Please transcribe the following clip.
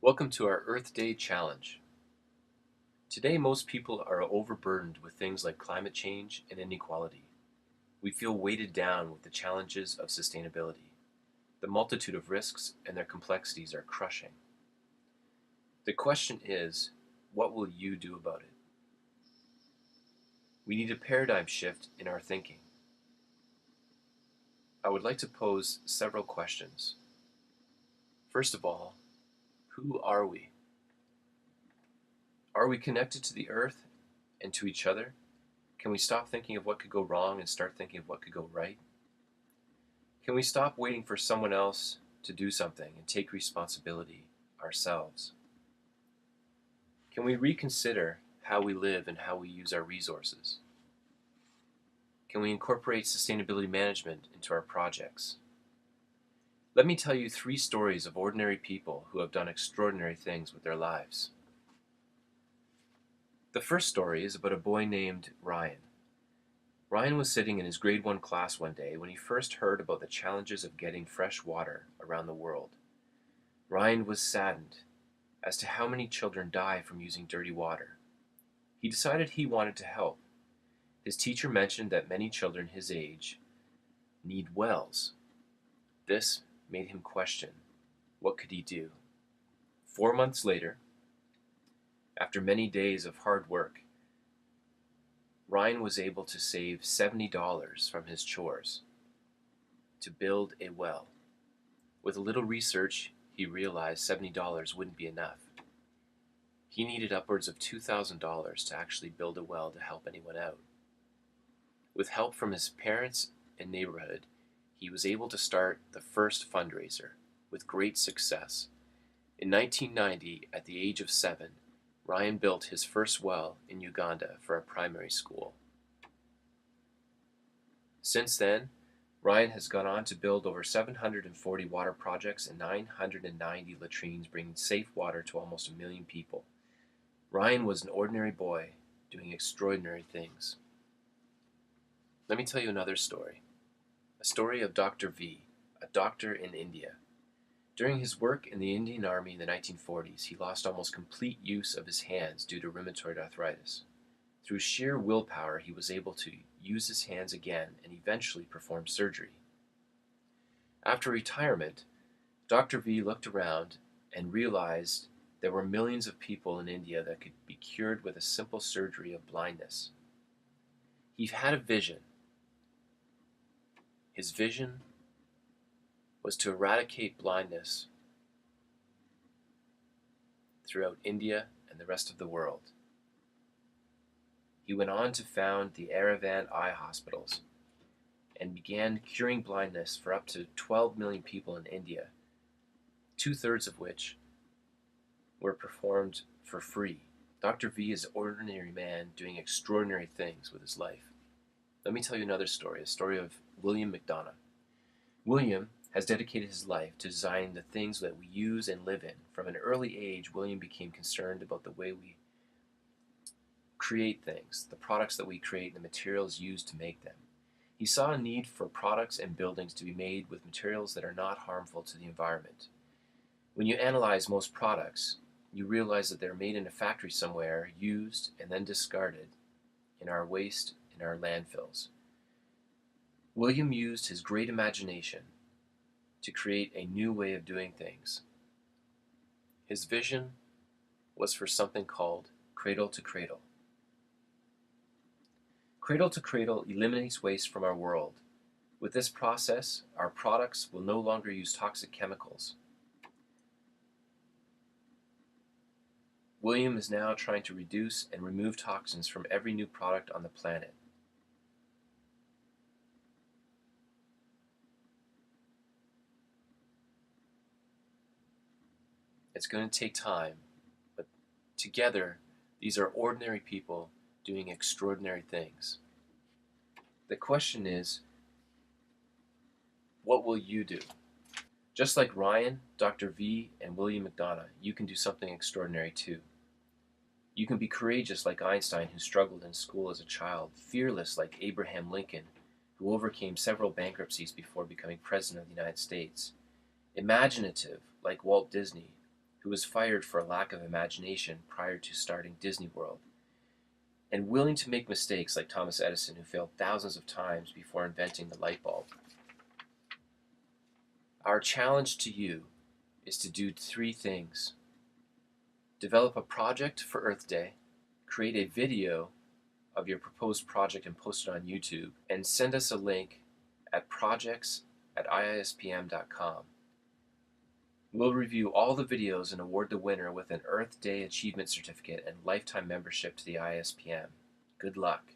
Welcome to our Earth Day Challenge. Today, most people are overburdened with things like climate change and inequality. We feel weighted down with the challenges of sustainability. The multitude of risks and their complexities are crushing. The question is, what will you do about it? We need a paradigm shift in our thinking. I would like to pose several questions. First of all, who are we? Are we connected to the earth and to each other? Can we stop thinking of what could go wrong and start thinking of what could go right? Can we stop waiting for someone else to do something and take responsibility ourselves? Can we reconsider how we live and how we use our resources? Can we incorporate sustainability management into our projects? Let me tell you 3 stories of ordinary people who have done extraordinary things with their lives. The first story is about a boy named Ryan. Ryan was sitting in his grade 1 class one day when he first heard about the challenges of getting fresh water around the world. Ryan was saddened as to how many children die from using dirty water. He decided he wanted to help. His teacher mentioned that many children his age need wells. This made him question, what could he do? 4 months later, after many days of hard work, Ryan was able to save $70 from his chores to build a well. With a little research, he realized $70 wouldn't be enough. He needed upwards of $2,000 to actually build a well to help anyone out. With help from his parents and neighborhood, he was able to start the first fundraiser with great success. In 1990, at the age of 7, Ryan built his first well in Uganda for a primary school. Since then, Ryan has gone on to build over 740 water projects and 990 latrines, bringing safe water to almost 1 million people. Ryan was an ordinary boy doing extraordinary things. Let me tell you another story. A story of Dr. V, a doctor in India. During his work in the Indian Army in the 1940s, he lost almost complete use of his hands due to rheumatoid arthritis. Through sheer willpower, he was able to use his hands again and eventually perform surgery. After retirement, Dr. V looked around and realized there were millions of people in India that could be cured with a simple surgery of blindness. He had a vision. His vision was to eradicate blindness throughout India and the rest of the world. He went on to found the Aravan eye hospitals and began curing blindness for up to 12 million people in India, 2/3 of which were performed for free. Dr. V is an ordinary man doing extraordinary things with his life. Let me tell you another story, a story of William McDonough. William has dedicated his life to designing the things that we use and live in. From an early age, William became concerned about the way we create things, the products that we create, and the materials used to make them. He saw a need for products and buildings to be made with materials that are not harmful to the environment. When you analyze most products, you realize that they're made in a factory somewhere, used, and then discarded in our waste in our landfills. William used his great imagination to create a new way of doing things. His vision was for something called cradle to cradle. Cradle to cradle eliminates waste from our world. With this process, our products will no longer use toxic chemicals. William is now trying to reduce and remove toxins from every new product on the planet. It's going to take time, but together, these are ordinary people doing extraordinary things. The question is, what will you do? Just like Ryan, Dr. V, and William McDonough, you can do something extraordinary too. You can be courageous like Einstein, who struggled in school as a child, fearless like Abraham Lincoln, who overcame several bankruptcies before becoming President of the United States, imaginative like Walt Disney, who was fired for a lack of imagination prior to starting Disney World, and willing to make mistakes like Thomas Edison, who failed thousands of times before inventing the light bulb. Our challenge to you is to do 3 things. Develop a project for Earth Day, create a video of your proposed project and post it on YouTube, and send us a link at projects@iispm.com. We'll review all the videos and award the winner with an Earth Day Achievement Certificate and lifetime membership to the IISPM. Good luck.